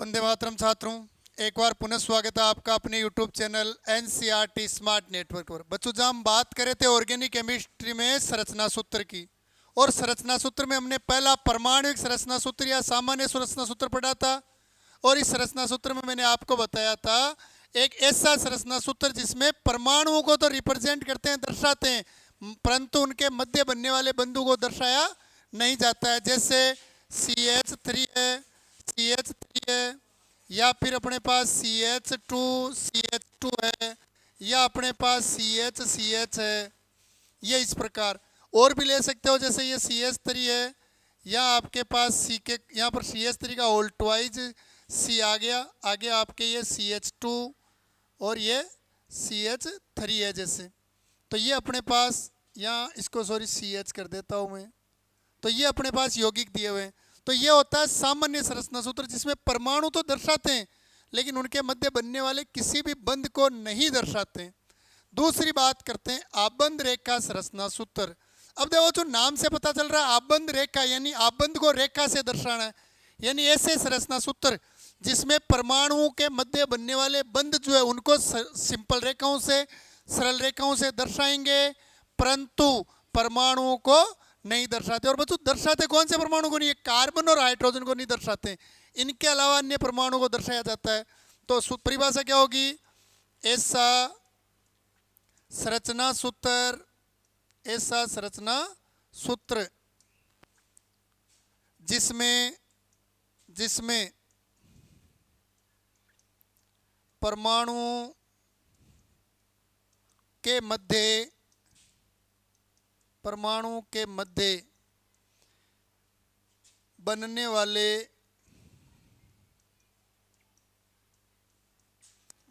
वंदे मातरम छात्रों, एक बार पुनः स्वागत है आपका अपने YouTube channel NCERT smart network पर। बच्चों, जब हम बात करे थे ऑर्गेनिक केमिस्ट्री में संरचना सूत्र की, और संरचना सूत्र में हमने पहला परमाणुिक संरचना सूत्र या सामान्य संरचना सूत्र पढ़ा था। और इस संरचना सूत्र में मैंने आपको बताया था एक ऐसा संरचना सूत्र जिसमें परमाणुओं को तो रिप्रेजेंट करते हैं, दर्शाते हैं, परंतु उनके मध्य बनने वाले बंधु को दर्शाया नहीं जाता है। जैसे CH3 है, CH3 है, या फिर अपने पास CH2 है, या अपने पास CH है। ये इस प्रकार और भी ले सकते हो, जैसे ये CH3 है, या आपके पास सी के यहाँ पर CH3 का होल ट्वाइज C आ गया, आगे आपके ये CH2 और ये CH3 है जैसे। तो ये अपने पास यहाँ इसको CH कर देता हूँ मैं। तो ये अपने पास यौगिक दिए हुए हैं। तो ये होता है सामान्य संरचना सूत्र, जिसमें परमाणु तो दर्शाते हैं लेकिन उनके मध्य बनने वाले किसी भी बंध को नहीं दर्शाते। दूसरी बात करते हैं आबंध रेखा संरचना सूत्र। अब देखो, जो नाम से पता चल रहा है आबंध रेखा, यानी आबंध को रेखा से दर्शाना है, यानी ऐसे संरचना सूत्र जिसमें परमाणुओं के मध्य बनने वाले बंध जो है उनको सिंपल रेखाओं से, सरल रेखाओं से दर्शाएंगे, परंतु परमाणुओं को नहीं दर्शाते। और बच्चों, दर्शाते कौन से परमाणु को नहीं है? कार्बन और हाइड्रोजन को नहीं दर्शाते, इनके अलावा अन्य परमाणु को दर्शाया जाता है। तो परिभाषा क्या होगी? ऐसा संरचना सूत्र, ऐसा संरचना सूत्र जिसमें परमाणु के मध्य बनने वाले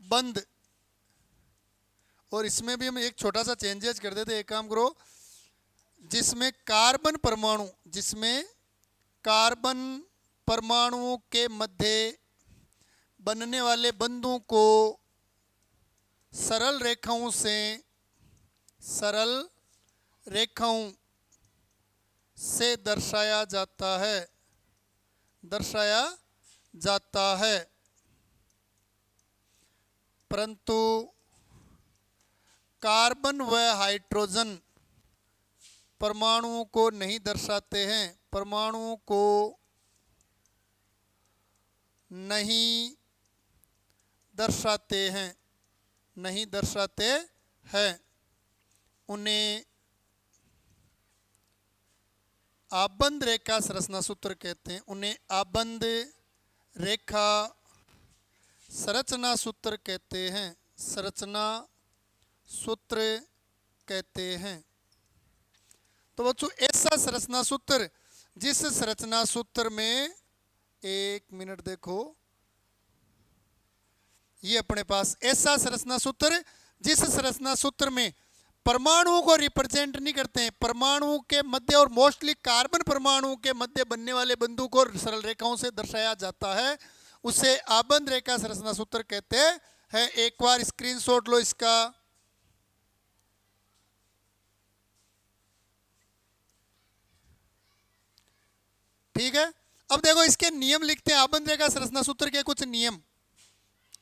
बंध, और इसमें भी हम एक छोटा सा चेंजेस कर देते। एक काम करो, जिसमें कार्बन परमाणुओं के मध्य बनने वाले बंधों को सरल रेखाओं से दर्शाया जाता है, परंतु कार्बन व हाइड्रोजन परमाणुओं को नहीं दर्शाते हैं, परमाणुओं को नहीं दर्शाते हैं। उन्हें आबंध रेखा संरचना सूत्र कहते हैं। उन्हें आबंध रेखा संरचना सूत्र कहते हैं, संरचना सूत्र कहते हैं। तो बच्चों, ऐसा संरचना सूत्र जिस संरचना सूत्र में, एक मिनट देखो, ये अपने पास ऐसा संरचना सूत्र जिस संरचना सूत्र में परमाणुओं को रिप्रेजेंट नहीं करते हैं, परमाणुओं के मध्य और मोस्टली कार्बन परमाणुओं के मध्य बनने वाले बंधु को सरल रेखाओं से दर्शाया जाता है, उसे आबंध रेखा संरचना सूत्र कहते हैं। एक बार स्क्रीनशॉट लो इसका। ठीक है, अब देखो इसके नियम लिखते हैं, आबंध रेखा संरचना सूत्र के कुछ नियम।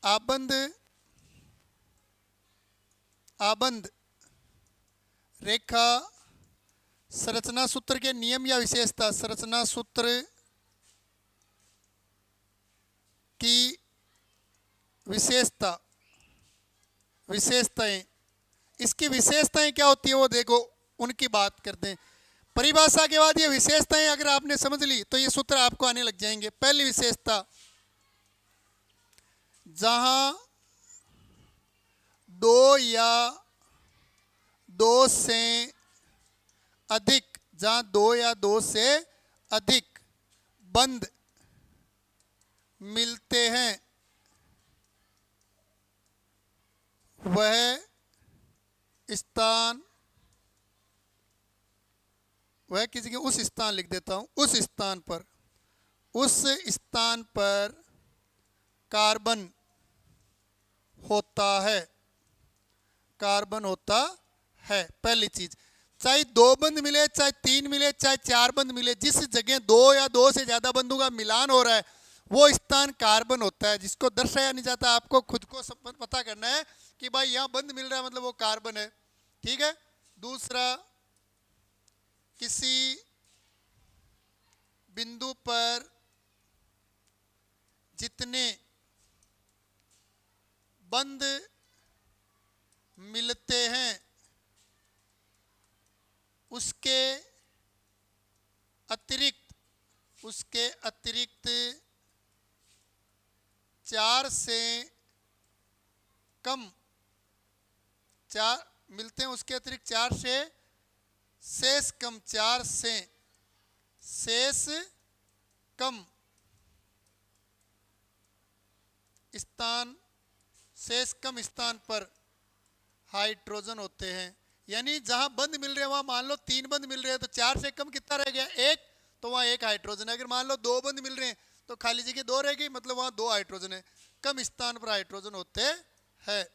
आबंध रेखा संरचना सूत्र के नियम या विशेषता। संरचना सूत्र की विशेषताएं, इसकी विशेषताएं क्या होती है वो देखो, उनकी बात करते हैं। परिभाषा के बाद ये विशेषताएं अगर आपने समझ ली तो ये सूत्र आपको आने लग जाएंगे। पहली विशेषता, जहां दो या दो से अधिक बंध मिलते हैं, वह किसी के उस स्थान लिख देता हूं, उस स्थान पर कार्बन होता है। पहली चीज, चाहे दो बंद मिले, चाहे तीन मिले, चाहे चार बंद मिले, जिस जगह दो या दो से ज्यादा बंधों का मिलान हो रहा है वो स्थान कार्बन होता है, जिसको दर्शाया नहीं जाता। आपको खुद को पता करना है कि भाई यहाँ बंद मिल रहा है मतलब वो कार्बन है। ठीक है। दूसरा, किसी बिंदु पर जितने बंद मिलते हैं उसके अतिरिक्त 4 से कम, 4 मिलते हैं उसके अतिरिक्त 4 से शेष कम, 4 से शेष कम स्थान, शेष कम स्थान पर हाइड्रोजन होते हैं। यानी जहां बंद मिल रहे हैं वहां मान लो 3 बंद मिल रहे हैं, तो 4 से कम कितना रह गया? 1, तो वहां 1 हाइड्रोजन है। अगर मान लो 2 बंद मिल रहे हैं तो खाली जगह 2 रह गई, मतलब वहां 2 हाइड्रोजन है। कम स्थान पर हाइड्रोजन होते हैं।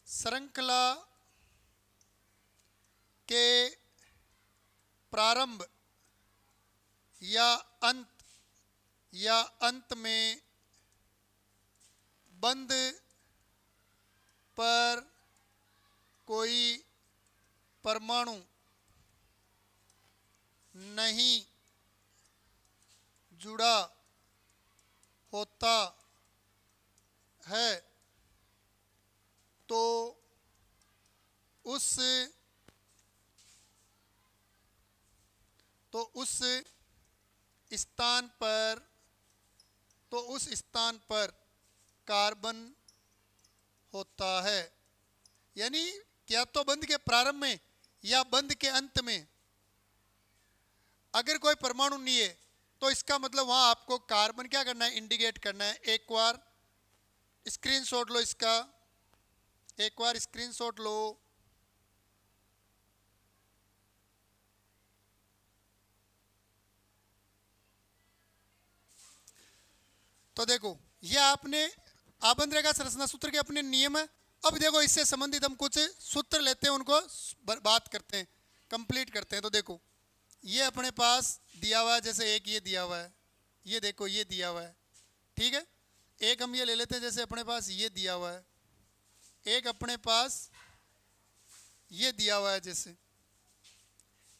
श्रृंखला के प्रारंभ या अंत में बंद पर कोई परमाणु नहीं जुड़ा होता है तो उस स्थान पर कार्बन होता है। यानी क्या तो बंध के प्रारंभ में या बंध के अंत में अगर कोई परमाणु नहीं है तो इसका मतलब वहां आपको कार्बन क्या करना है? इंडिकेट करना है। एक बार स्क्रीनशॉट लो इसका, एक बार स्क्रीनशॉट लो। तो देखो ये आपने आबंध रेखा संरचना सूत्र के अपने नियम है। अब देखो इससे संबंधित हम कुछ सूत्र लेते हैं, उनको बात करते हैं, कंप्लीट करते हैं। तो देखो ये अपने पास दिया हुआ है, जैसे एक ये दिया हुआ है, ये देखो ये दिया हुआ है। ठीक है। एक हम ये ले लेते हैं, जैसे अपने पास ये दिया हुआ है, एक अपने पास ये दिया हुआ है, जैसे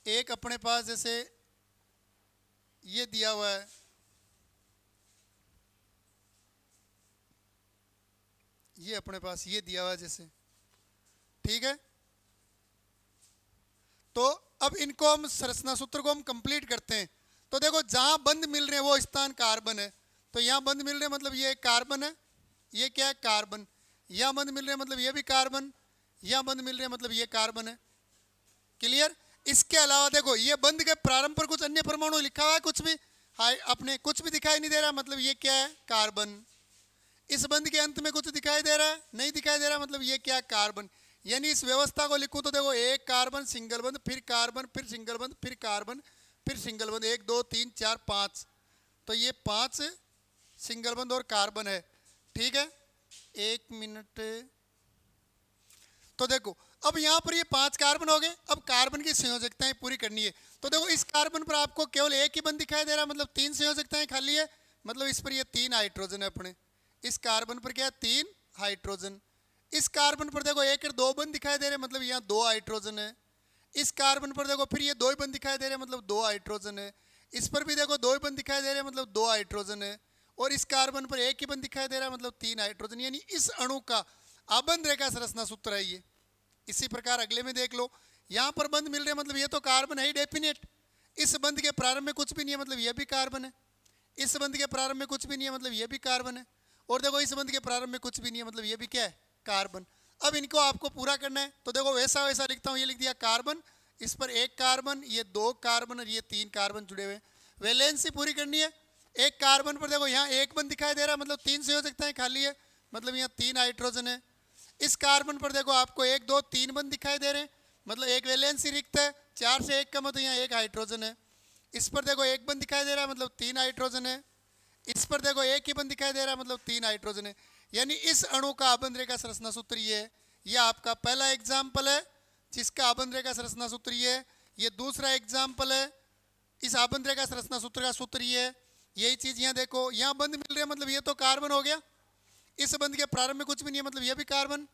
एक अपने पास जैसे ये दिया हुआ है, ये अपने पास ये दिया हुआ है जैसे। ठीक है। तो अब इनको हम संरचना सूत्र को हम कंप्लीट करते हैं। तो देखो जहां बंद मिल रहे हैं वो स्थान कार्बन है, तो यहां बंद मिल रहे हैं मतलब ये कार्बन है, ये क्या है? कार्बन। यहां बंद मिल रहे हैं मतलब ये भी कार्बन, यहां बंद मिल रहे हैं मतलब ये कार्बन है। क्लियर। इसके अलावा देखो ये बंद के प्रारंभ पर कुछ अन्य परमाणु लिखा हुआ है, कुछ भी अपने कुछ भी दिखाई नहीं दे रहा, मतलब ये क्या है? कार्बन। इस बंद के अंत में कुछ दिखाई दे रहा है? नहीं दिखाई दे रहा, मतलब ये क्या? कार्बन। यानी इस व्यवस्था को लिखूं तो देखो एक कार्बन सिंगल बंद, फिर कार्बन, फिर सिंगल बंद, फिर कार्बन, फिर सिंगल बंद, 1 2 3 4 5, तो ये 5 सिंगल बंद और कार्बन है। ठीक है। 1 मिनट। तो देखो अब यहाँ पर ये 5 कार्बन हो गए। अब कार्बन की संयोजकताएं पूरी करनी है। तो देखो इस कार्बन पर आपको केवल एक ही बंद दिखाई दे रहा है, मतलब 3 संयोजकताएं खाली है, मतलब इस पर ये 3 हाइड्रोजन है अपने। इस कार्बन पर क्या है? 3 हाइड्रोजन। इस कार्बन पर देखो 1 और 2 बंद दिखाई दे रहे हैं, मतलब यहाँ 2 हाइड्रोजन है। इस कार्बन पर देखो फिर ये 2 ही बंद दिखाई दे रहे हैं, मतलब 2 हाइड्रोजन है। इस पर भी देखो 2 ही बंद दिखाई दे रहे हैं, मतलब 2 हाइड्रोजन है। और इस कार्बन पर एक ही बंद दिखाई दे रहा है, मतलब 3 हाइड्रोजन। यानी इस अणु का आबंध रेखा संरचना सूत्र है ये। इसी प्रकार अगले में देख लो, यहाँ पर बंद मिल रहे हैं, मतलब ये तो कार्बन है ही डेफिनेट। इस बंद के प्रारंभ में कुछ भी नहीं है, मतलब ये भी कार्बन है। इस बंद के प्रारंभ में कुछ भी नहीं है, मतलब ये भी कार्बन है। और देखो इस बंद के प्रारंभ में कुछ भी नहीं है, मतलब ये भी क्या है? कार्बन। अब इनको आपको पूरा करना है, तो देखो वैसा वैसा लिखता हूँ। ये लिख दिया कार्बन, इस पर 1 कार्बन, ये 2 कार्बन और ये 3 कार्बन जुड़े हुए। वैलेंसी पूरी करनी है। एक कार्बन पर देखो यहाँ 1 बंद दिखाई दे रहा है, मतलब 3 संयोजकताएं खाली है, मतलब यहाँ 3 हाइड्रोजन है। इस कार्बन पर देखो आपको 1 2 3 बंद दिखाई दे रहे हैं, मतलब एक वैलेंसी रिक्त है। 4 से 1 कम है तो यहाँ 1 हाइड्रोजन है। इस पर देखो 1 बंद दिखाई दे रहा है, मतलब 3 हाइड्रोजन है। इस पर देखो 1 ही बंद दिखाई दे रहा है, मतलब 3 हाइड्रोजन है। यानी इस अणु का आबंध रेखा संरचना सूत्र ये है। ये आपका पहला एग्जाम्पल है जिसका आबंध रेखा संरचना सूत्र ये है। ये दूसरा एग्जाम्पल है। इस आबंध रेखा संरचना सूत्र का सूत्र ये है। यही चीज यहाँ देखो, यहाँ बंध मिल रहे हैं मतलब ये तो कार्बन हो गया, इस बंध के प्रारंभ में कुछ भी नहीं है मतलब ये भी कार्बन,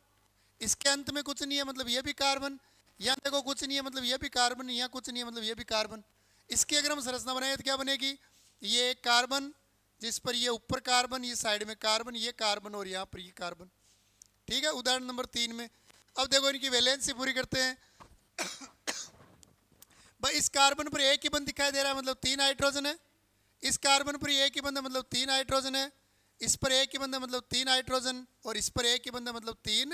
इसके अंत में कुछ नहीं है मतलब ये भी कार्बन, यहाँ देखो कुछ नहीं है मतलब ये भी कार्बन, यहाँ कुछ नहीं है मतलब ये भी कार्बन। इसकी अगर हम संरचना बनाए तो क्या बनेगी, ये एक कार्बन जिस पर ये ऊपर कार्बन, ये साइड में कार्बन, ये कार्बन और यहाँ पर ये कार्बन। ठीक है, उदाहरण नंबर 3 में। अब देखो इनकी वैलेंसी पूरी करते हैं। भाई इस कार्बन पर एक ही बंध दिखाई दे रहा है मतलब 3 हाइड्रोजन है, इस कार्बन पर एक ही बंध है मतलब 3 हाइड्रोजन है, इस पर एक ही बंध है मतलब 3 हाइड्रोजन, और इस पर एक ही बंध है मतलब 3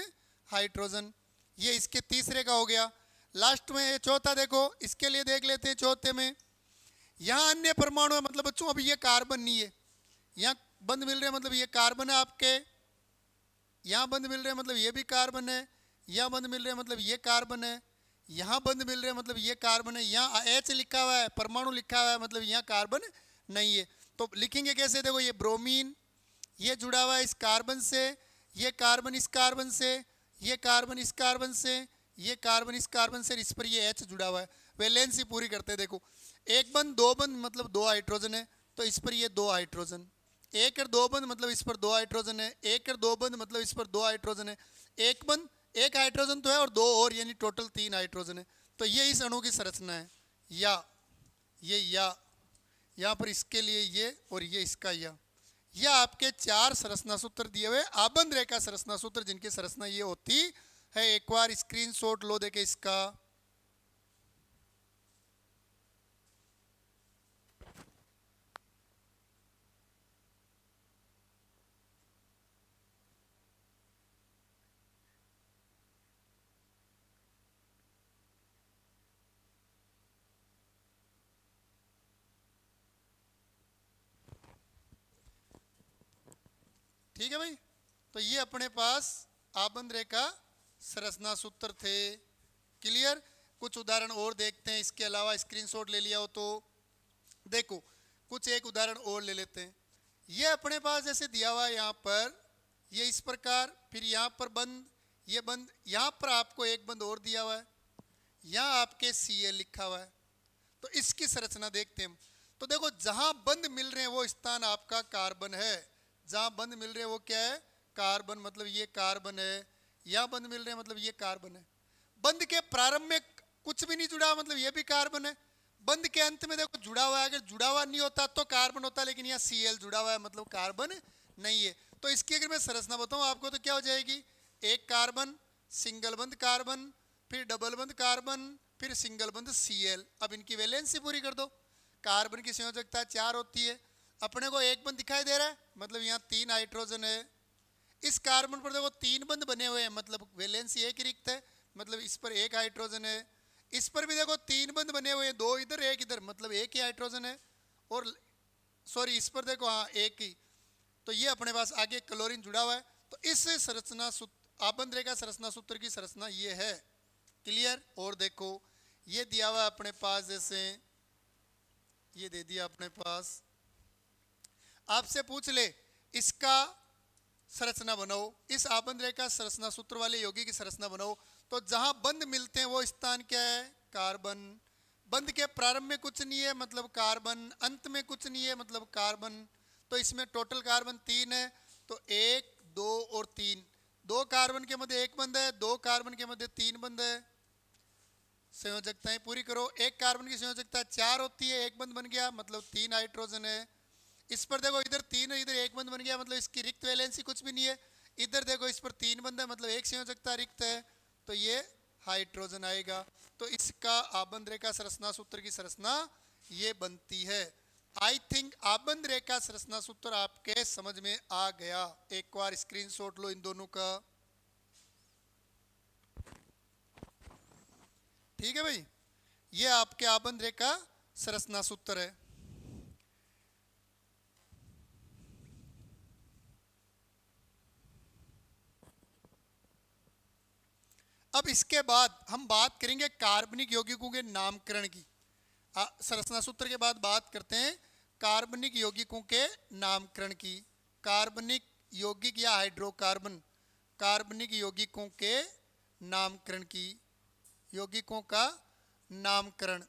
हाइड्रोजन। ये इसके तीसरे का हो गया। लास्ट में ये चौथा देखो, इसके लिए देख लेते हैं। चौथे में यहाँ अन्य परमाणु है मतलब बच्चों अभी ये कार्बन नहीं है, यहाँ बंध मिल रहे हैं मतलब ये कार्बन है आपके, यहाँ बंध मिल रहे हैं मतलब ये भी कार्बन है, यहाँ बंध मिल रहे हैं मतलब ये कार्बन है, यहाँ बंध मिल रहे हैं मतलब ये कार्बन है, यहाँ H लिखा हुआ है, परमाणु लिखा हुआ है मतलब यहाँ कार्बन नहीं है। तो लिखेंगे कैसे, देखो ये ब्रोमीन, ये जुड़ा हुआ है इस कार्बन से, ये कार्बन इस कार्बन से, ये कार्बन इस कार्बन से, ये कार्बन इस कार्बन से, इस पर ये H जुड़ा हुआ है। वैलेंसी पूरी करते हैं। देखो एक बंध दो बंध मतलब 2 हाइड्रोजन है, तो इस पर ये 2 हाइड्रोजन, एक और 2 बंध मतलब इस पर 2 हाइड्रोजन है, एक और 2 बंध मतलब इस पर 2 हाइड्रोजन है, एक बंध 1 हाइड्रोजन तो है और 2 और, यानी टोटल 3 हाइड्रोजन है। तो ये इस अणु की संरचना है। या ये या यहाँ पर इसके लिए ये और ये इसका यह आपके 4 संरचना सूत्र दिए हुए आबंध रेखा संरचना सूत्र, जिनकी संरचना ये होती है। एक बार स्क्रीनशॉट लो देखे इसका। ठीक है भाई, तो ये अपने पास आबंध रेखा संरचना सूत्र थे। क्लियर। कुछ उदाहरण और देखते हैं, इसके अलावा स्क्रीनशॉट ले लिया हो तो देखो कुछ एक उदाहरण और ले लेते हैं। ये अपने पास जैसे दिया हुआ है यहाँ पर, ये इस प्रकार, फिर यहाँ पर बंद, ये बंद, यहाँ पर आपको एक बंद और दिया हुआ है, यहाँ आपके Cl लिखा हुआ है। तो इसकी संरचना देखते हैं हम। तो देखो जहां बंद मिल रहे हैं वो स्थान आपका कार्बन है, जहां बंद मिल रहे हैं वो क्या है, कार्बन, मतलब ये कार्बन है, यहाँ बंद मिल रहे हैं मतलब ये कार्बन है। बंद के प्रारंभ में कुछ भी नहीं जुड़ा मतलब ये भी कार्बन है, बंद के अंत में देखो जुड़ा हुआ है, अगर जुड़ा हुआ नहीं होता तो कार्बन होता, लेकिन यहाँ Cl जुड़ा हुआ है मतलब कार्बन नहीं है। तो इसकी अगर मैं संरचना बताऊं आपको तो क्या हो जाएगी, एक कार्बन, सिंगल बंद कार्बन, फिर डबल बंद कार्बन, फिर सिंगल बंद Cl। अब इनकी वैलेंसी पूरी कर दो। कार्बन की संयोजकता 4 होती है, अपने को एक बंद दिखाई दे रहा है मतलब यहाँ 3 हाइड्रोजन है। इस कार्बन पर देखो 3 बंद बने हुए हैं मतलब वैलेंसी एक रिक्त है, मतलब इस पर 1 हाइड्रोजन है। इस पर भी देखो 3 बंद बने हुए हैं, 2 इधर 1 इधर, मतलब 1 ही हाइड्रोजन है। और सॉरी इस पर देखो हाँ 1 ही। तो ये अपने पास आगे क्लोरीन जुड़ा हुआ है। तो इस संरचना सूत्र, आबंध रेखा संरचना सूत्र की संरचना ये है। क्लियर। और देखो ये दिया हुआ अपने पास, जैसे ये दे दिया अपने पास, आपसे पूछ ले इसका संरचना बनाओ, इस आबंध रेखा संरचना सूत्र वाले यौगिक की संरचना बनाओ। तो जहां बंद मिलते हैं वो स्थान क्या है, कार्बन। बंद के प्रारंभ में कुछ नहीं है मतलब कार्बन, अंत में कुछ नहीं है मतलब कार्बन। तो इसमें टोटल कार्बन 3 है, तो 1 2 और 3, 2 कार्बन के मध्य 1 बंद है, 2 कार्बन के मध्य 3 बंद है। संयोजकताएं पूरी करो। एक कार्बन की संयोजकता 4 होती है, एक बंद बन गया मतलब 3 हाइड्रोजन है। इस पर देखो इधर 3 है, इधर 1 बंद बन गया मतलब इसकी रिक्त वैलेंसी कुछ भी नहीं है। इधर देखो इस पर 3 बंद है मतलब एक संयोजकता रिक्त है, तो ये हाइड्रोजन आएगा। तो इसका आबंध रेखा संरचना सूत्र की संरचना ये बनती है। आई थिंक आबंध रेखा संरचना सूत्र आपके समझ में आ गया। एक बार स्क्रीनशॉट लो इन दोनों का। ठीक है भाई, ये आपके आबंध रेखा संरचना सूत्र है। अब इसके बाद हम बात करेंगे कार्बनिक यौगिकों के नामकरण की। संरचना सूत्र के बाद बात करते हैं कार्बनिक यौगिकों के नामकरण की। कार्बनिक यौगिक या हाइड्रोकार्बन, कार्बनिक यौगिकों के नामकरण की, यौगिकों का नामकरण।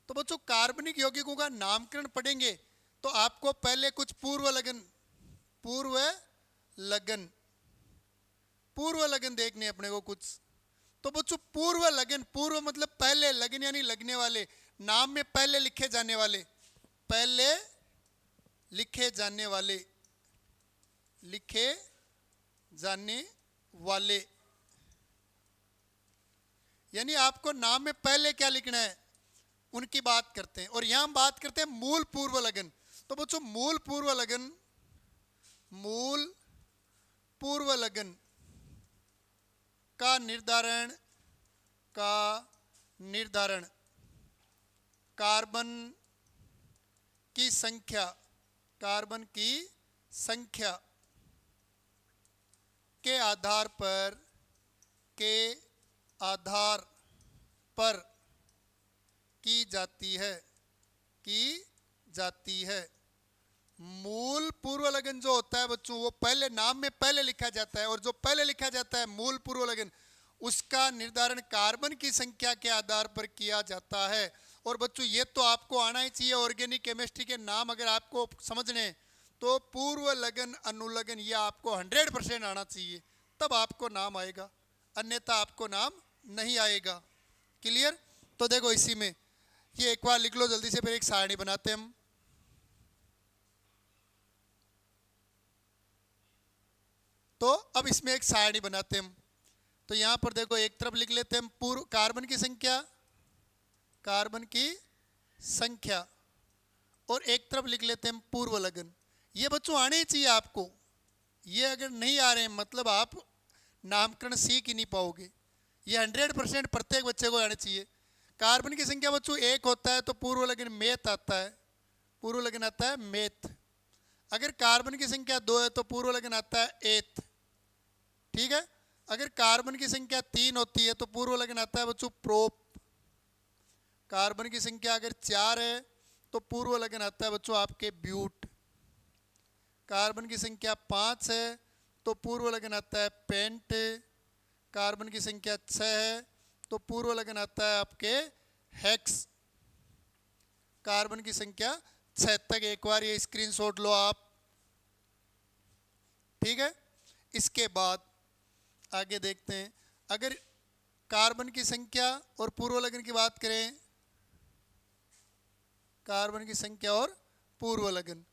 तो बच्चों कार्बनिक यौगिकों का नामकरण पढ़ेंगे तो आपको पहले कुछ पूर्व लगन देखने अपने को कुछ। तो बच्चों पूर्व लगन, पूर्व मतलब पहले, लगन यानी लगने वाले, नाम में पहले लिखे जाने वाले, पहले लिखे जाने वाले, लिखे जाने वाले, यानी आपको नाम में पहले क्या लिखना है उनकी बात करते हैं। और यहां हम बात करते हैं मूल पूर्व लगन। तो बच्चों मूल पूर्व लगन का निर्धारण कार्बन की संख्या के आधार पर की जाती है। मूल पूर्व लगन जो होता है बच्चों वो पहले, नाम में पहले लिखा जाता है, और जो पहले लिखा जाता है मूल पूर्व लगन, उसका निर्धारण कार्बन की संख्या के आधार पर किया जाता है। और बच्चों ये तो आपको आना ही चाहिए, ऑर्गेनिक केमिस्ट्री के नाम अगर आपको समझने तो पूर्व लगन, अनुलगन, ये आपको 100% आना चाहिए, तब आपको नाम आएगा, अन्यथा आपको नाम नहीं आएगा। क्लियर? तो देखो इसी में ये एक बार लिख लो जल्दी से, फिर एक सारणी बनाते हैं हम। तो अब इसमें एक सारणी बनाते हैं हम। तो यहां पर देखो एक तरफ लिख लेते हैं हम पूर्व कार्बन की संख्या, और एक तरफ लिख लेते हैं हम पूर्व लगन। ये बच्चों आने ही चाहिए आपको, ये अगर नहीं आ रहे हैं मतलब आप नामकरण सीख ही नहीं पाओगे। ये 100% प्रत्येक बच्चे को आने चाहिए। कार्बन की संख्या बच्चों 1 होता है तो पूर्व लगन मेथ आता है, पूर्व लगन आता है मेथ। अगर कार्बन की संख्या 2 है तो पूर्व लगन आता है एथ। ठीक है? अगर कार्बन की संख्या 3 होती है तो पूर्व लगन आता है बच्चों प्रोप। कार्बन की संख्या अगर 4 है तो पूर्व लगन आता है बच्चों आपके ब्यूट। कार्बन की संख्या 5 है तो पूर्व लगन आता है पेंट। कार्बन की संख्या 6 है तो पूर्व लगन आता है आपके हेक्स। कार्बन की संख्या 6 तक एक बार ये स्क्रीनशॉट लो आप। ठीक है? इसके बाद आगे देखते हैं, अगर कार्बन की संख्या और पूर्व लगन की बात करें, कार्बन की संख्या और पूर्व लगन,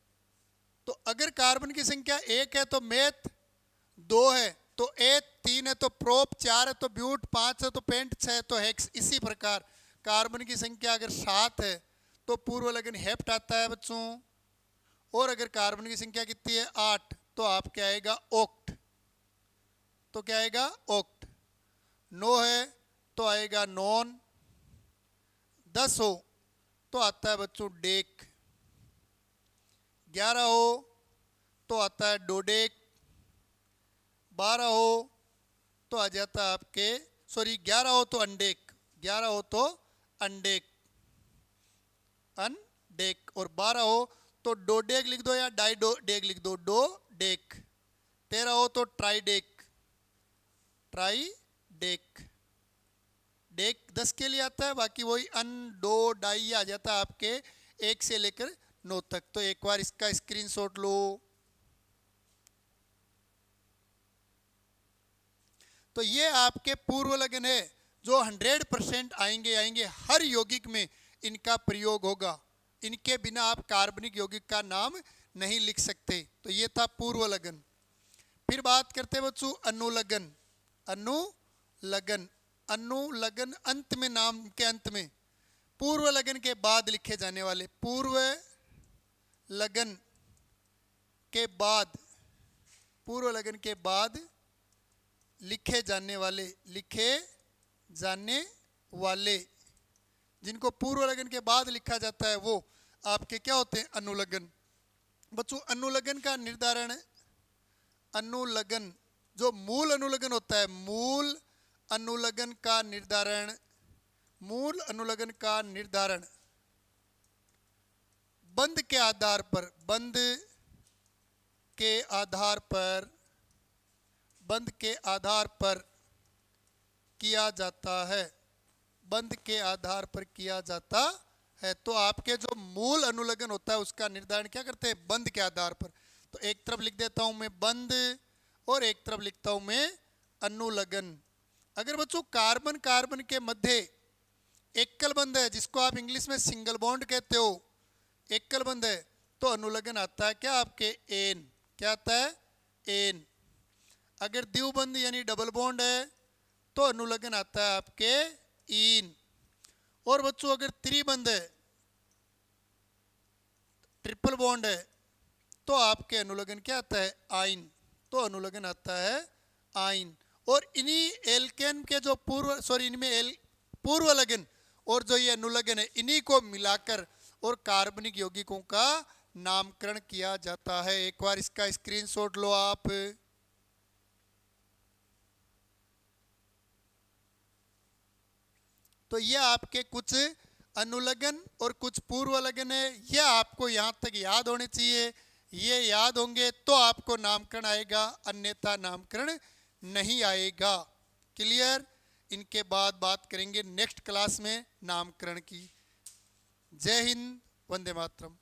तो अगर कार्बन की संख्या 1 है तो मेथ, 2 है तो एथ, 3 है तो प्रोप, 4 है तो ब्यूट, 5 है तो पेंट, 6 है तो हेक्स। इसी प्रकार कार्बन की संख्या अगर 7 है तो पूर्व लगन हेप्ट आता है बच्चों। और अगर कार्बन की संख्या कितनी है 8 तो आपके आएगा ओक्ट। तो क्या आएगा? ओक्ट। 9 है तो आएगा नॉन। 10 हो तो आता है बच्चों डेक। 11 हो तो आता है डोडेक। 12 हो तो आ जाता है आपके, सॉरी 11 हो तो अंडेक, 11 हो तो अंडेक, अनडेक। और 12 हो तो डोडेक लिख दो या डाइडोडेक लिख दो, डोडेक। 13 हो तो ट्राइडेक, ट्राइडेक। डेक 10 के लिए आता है, बाकी वही अन, डो, डाई आ जाता है आपके 1 से लेकर 9 तक। तो एक बार इसका स्क्रीनशॉट लो। तो ये आपके पूर्व लगन है जो 100% आएंगे हर यौगिक में इनका प्रयोग होगा। इनके बिना आप कार्बनिक यौगिक का नाम नहीं लिख सकते। तो ये था पूर्व लगन। फिर बात करते हैं बच्चों अनुलगन। अनुलगन अंत में, नाम के अंत में पूर्व लगन के बाद लिखे जाने वाले, पूर्व लगन के बाद लिखे जाने वाले, जिनको पूर्व लगन के बाद लिखा जाता है वो आपके क्या होते हैं? अनुलगन। बच्चों अनुलगन का निर्धारण, अनुलगन जो मूल अनुलगन होता है, मूल अनुलगन का निर्धारण बंध के आधार पर किया जाता है। बंध के आधार पर किया जाता है, तो आपके जो मूल अनुलग्न होता है उसका निर्धारण क्या करते हैं, बंध के आधार पर। तो एक तरफ लिख देता हूं मैं बंध और एक तरफ लिखता हूं मैं अनुलग्न। अगर बच्चों कार्बन कार्बन के मध्य एकल बंध है, जिसको आप इंग्लिश में सिंगल बॉन्ड कहते हो, एकल बंध है, तो अनुलग्न आता है क्या आपके एन, क्या आता है एन। अगर द्विबंध यानी डबल बॉन्ड है तो अनुलग्न आता है आपके इन। और बच्चों अगर त्रिबंध है, ट्रिपल बॉन्ड है, तो आपके अनुलग्न क्या आता है आइन, तो अनुलग्न आता है आइन। और इन्हीं एल्केन के जो इनमें पूर्व लगन और जो ये अनुलग्न है, इन्हीं को मिलाकर और कार्बनिक यौगिकों का नामकरण किया जाता है। एक बार इसका स्क्रीनशॉट लो आप। तो ये आपके कुछ अनुलग्न और कुछ पूर्व लगन है, ये आपको यहाँ तक याद होने चाहिए। ये याद होंगे तो आपको नामकरण आएगा, अन्यथा नामकरण नहीं आएगा। क्लियर। इनके बाद बात करेंगे नेक्स्ट क्लास में नामकरण की। जय हिंद, वंदे मातरम।